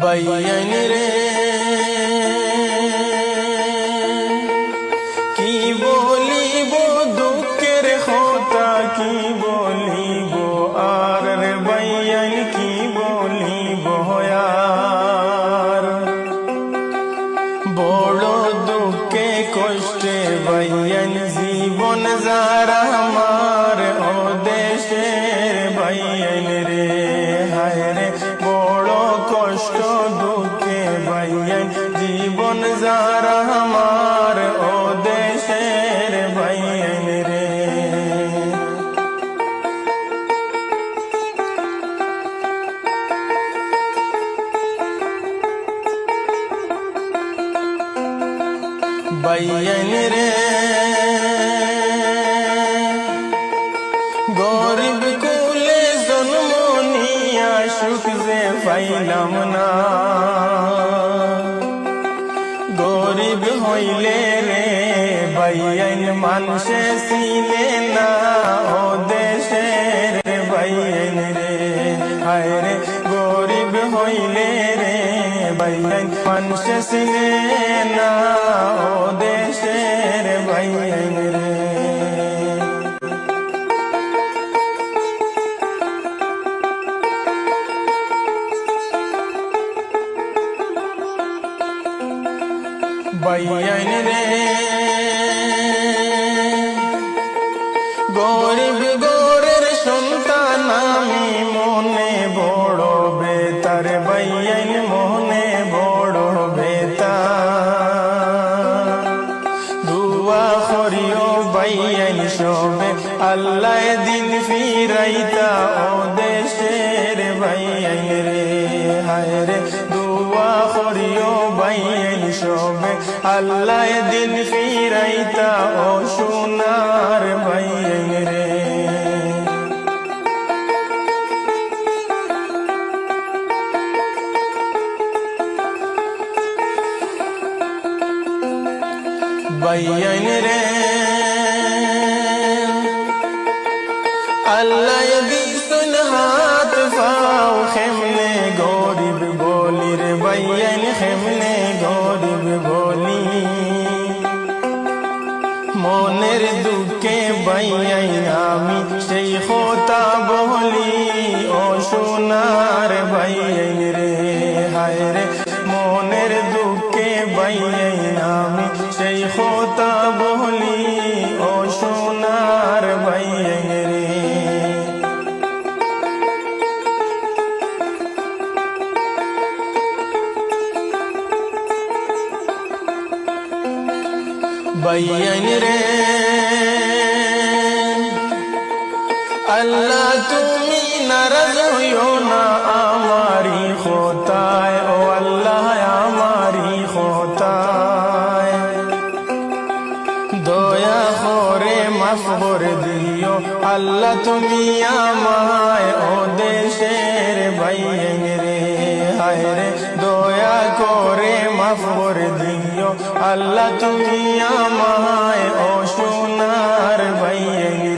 বাইয়ান রে কি বলিব দুঃখের কথা কি বলিব আর রে বাইয়ান কি বলিব আর বড় দুঃখে কষ্টে বাইয়ান জীবন যারা আমার ও দেশের বাইয়ান রে হায় রে বড় কষ্ট দুঃখে বাইয়ান জীবন যারা আমার ও দেশের বাইয়ান রে বাইয়ান রে গরিব কুলে জন্ম নিয়া সুখ যে পাইলাম না গরিব হইলে রে বাইয়ান মানুষে চিনে না ও দেশের বাইয়ান রে হায় রে গরিব হইলে রে বাইয়ান মানুষে চিনে না ও দেশের বাইয়ান রে বাইয়ান রে গরিব গোরের সন্তান আমি মনে বড় বেতার বাইয়ান মনে বড় বেতার দুয়া করিও বাইয়ান সবে আল্লাহ দিন ফিরাইতা ও দেশের বাইয়ান রে হায় রে দুয়া করিও বাইয়ান সবে আল্লাহ দিন ফিরাইতা ও সোনার বাইয়ান রে বাইয়ান রে আল্লাহ দিছুন হাত পাও খেমনে গরিব বলি রে বাইয়ান খেমনে গরিব বলি মনের দুঃখে বাইয়ান আমি সেই কথা বলি ও সোনার বাইয়ান রে হায় রে মনের দুঃখে বাইয়ান আমি সেই কথা বলি ও সোনার বাইয়ান রে বাইয়ান রে আল্লাহ তুমি নারাজ হইও না আমারি খোতায় ও আল্লাহ আমারি খোতায় দয়া করে মাফ করে দিও আল্লাহ তুমি আমায় ও দেশের বাইয়ান রে হায় রে দয়া করে মাফ করে দিও আল্লাহ তুমি আমায় ও সোনার বাইয়ান